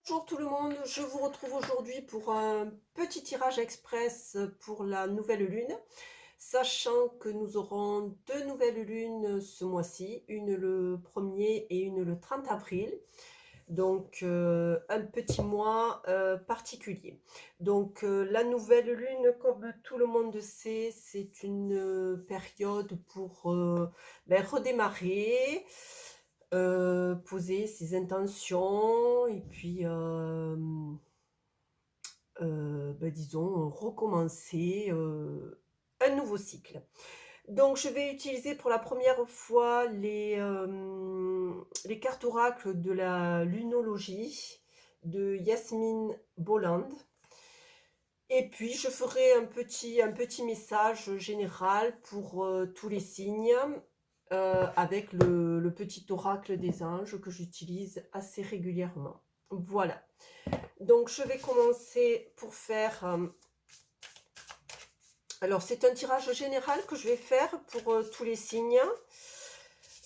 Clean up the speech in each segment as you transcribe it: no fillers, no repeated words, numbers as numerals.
Bonjour tout le monde, je vous retrouve aujourd'hui pour un petit tirage express pour la nouvelle lune, sachant que nous aurons deux nouvelles lunes ce mois-ci, une le 1er et une le 30 avril, donc un petit mois particulier. Donc la nouvelle lune, comme tout le monde sait, c'est une période pour redémarrer, poser ses intentions et puis, disons, recommencer, un nouveau cycle. Donc je vais utiliser pour la première fois les cartes oracles de la lunologie de Yasmine Bolland et puis je ferai un petit message général pour, tous les signes, avec le petit oracle des anges que j'utilise assez régulièrement. Voilà. Donc je vais commencer pour faire, alors c'est un tirage général que je vais faire pour, tous les signes.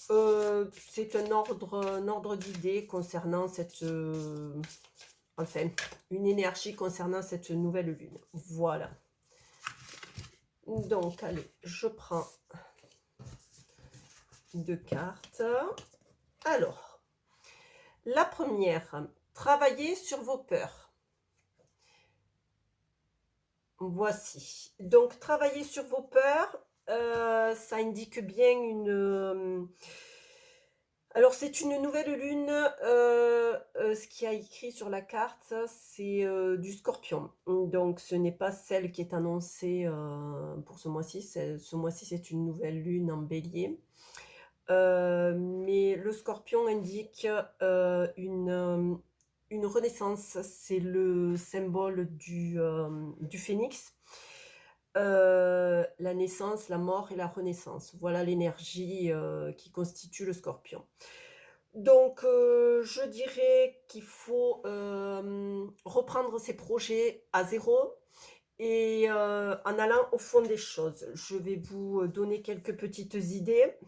C'est un ordre d'idées concernant cette, enfin, une énergie concernant cette nouvelle lune. Voilà. Donc allez, je prends 2 cartes. Alors, la première, travaillez sur vos peurs. Voici. Donc, travailler sur vos peurs, ça indique bien alors, c'est une nouvelle lune. Ce qu'il y a écrit sur la carte, c'est du Scorpion. Donc, ce n'est pas celle qui est annoncée pour ce mois-ci. Ce mois-ci, c'est une nouvelle lune en Bélier. Mais le Scorpion indique une renaissance. C'est le symbole du phénix. La naissance, la mort et la renaissance. Voilà l'énergie qui constitue le Scorpion. Donc, je dirais qu'il faut reprendre ses projets à zéro et en allant au fond des choses. Je vais vous donner quelques petites idées.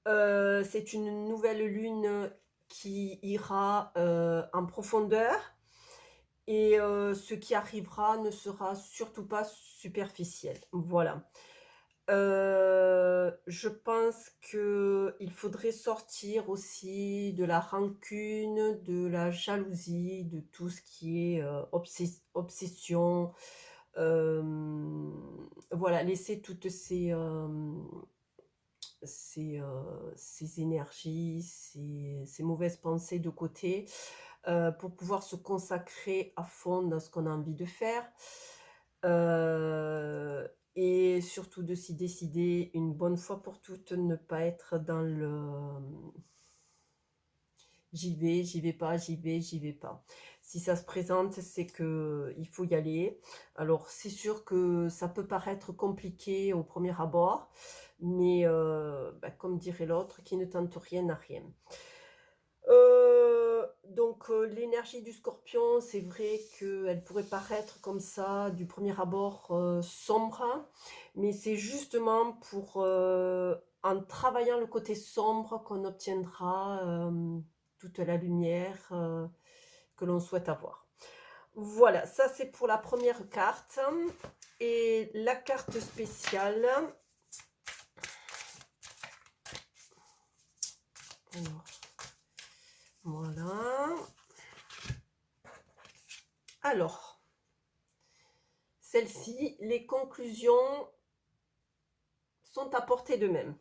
C'est une nouvelle lune qui ira en profondeur et ce qui arrivera ne sera surtout pas superficiel. Voilà. Je pense qu'il faudrait sortir aussi de la rancune, de la jalousie, de tout ce qui est obsession. Voilà, laisser toutes ces énergies, ces mauvaises pensées de côté, pour pouvoir se consacrer à fond dans ce qu'on a envie de faire. Et surtout de s'y décider une bonne fois pour toutes, ne pas être dans le j'y vais pas, j'y vais pas. Si ça se présente, c'est que il faut y aller. Alors c'est sûr que ça peut paraître compliqué au premier abord, mais comme dirait l'autre, qui ne tente rien n'a rien. Donc l'énergie du Scorpion, c'est vrai qu'elle pourrait paraître comme ça, du premier abord, sombre, hein, mais c'est justement pour, en travaillant le côté sombre qu'on obtiendra, toute la lumière, que l'on souhaite avoir. Voilà, ça c'est pour la première carte et la carte spéciale. Alors, voilà. Alors, celle-ci, les conclusions sont à portée de même.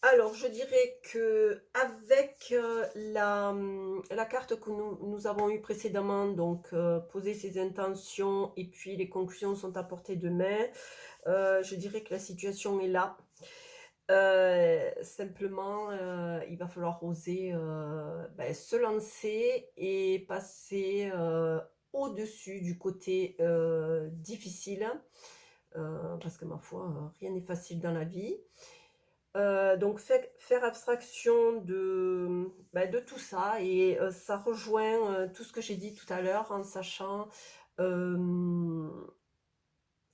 Alors, je dirais que avec la carte que nous avons eue précédemment, donc poser ses intentions et puis les conclusions sont à portée de main, je dirais que la situation est là. Simplement, il va falloir oser se lancer et passer au-dessus du côté difficile, parce que ma foi, rien n'est facile dans la vie. Donc faire abstraction de tout ça et ça rejoint tout ce que j'ai dit tout à l'heure en sachant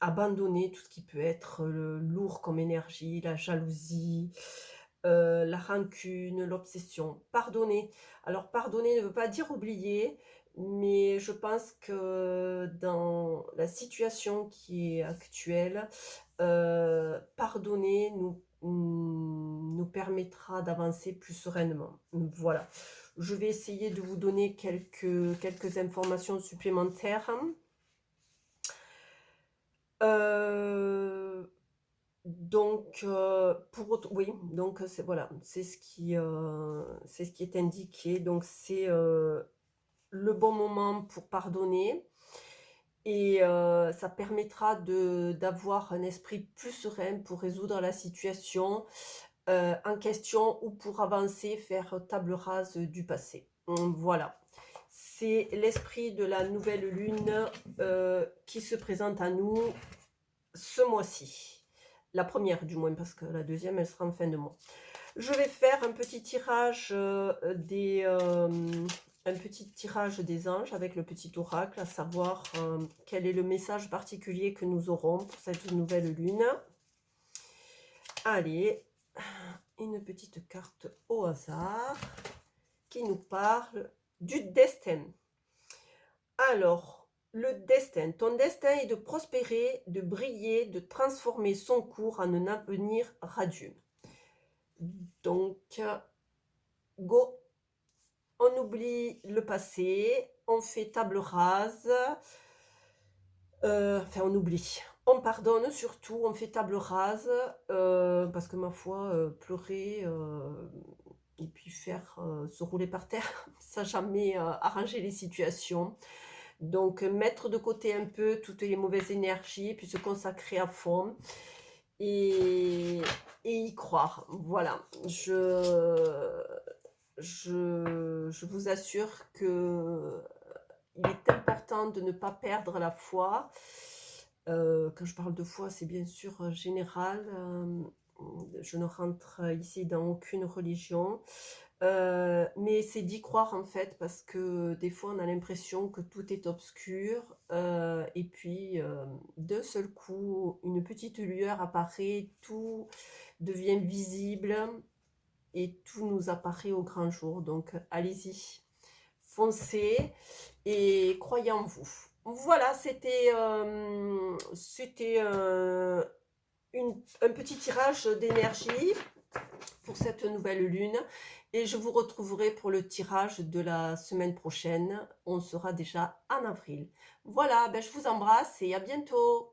abandonner tout ce qui peut être lourd comme énergie, la jalousie, la rancune, l'obsession. Pardonner. Alors pardonner ne veut pas dire oublier, mais je pense que dans la situation qui est actuelle, pardonner nous permettra d'avancer plus sereinement. Voilà. Je vais essayer de vous donner quelques informations supplémentaires. Oui, donc c'est voilà, c'est ce qui est indiqué. Donc c'est le bon moment pour pardonner et ça permettra d'avoir un esprit plus serein pour résoudre la situation en question ou pour avancer, faire table rase du passé. Voilà. C'est l'esprit de la nouvelle lune qui se présente à nous ce mois-ci. La première du moins, parce que la deuxième, elle sera en fin de mois. Je vais faire un petit tirage des anges avec le petit oracle, à savoir quel est le message particulier que nous aurons pour cette nouvelle lune. Allez, une petite carte au hasard qui nous parle du destin. Alors, le destin. Ton destin est de prospérer, de briller, de transformer son cours en un avenir radieux. Donc, go. On oublie le passé, on fait table rase. Enfin, on oublie. On pardonne surtout, on fait table rase. Parce que ma foi, pleurer et puis faire se rouler par terre, ça n'a jamais arrangé les situations. Donc, mettre de côté un peu toutes les mauvaises énergies, puis se consacrer à fond et y croire. Voilà. Je vous assure que il est important de ne pas perdre la foi. Quand je parle de foi, c'est bien sûr général. Je ne rentre ici dans aucune religion. Mais c'est d'y croire en fait, parce que des fois on a l'impression que tout est obscur et puis d'un seul coup une petite lueur apparaît, tout devient visible et tout nous apparaît au grand jour. Donc allez-y, foncez et croyez en vous. Voilà, c'était un petit tirage d'énergie pour cette nouvelle lune et je vous retrouverai pour le tirage de la semaine prochaine. On sera déjà en avril. Voilà, je vous embrasse et à bientôt.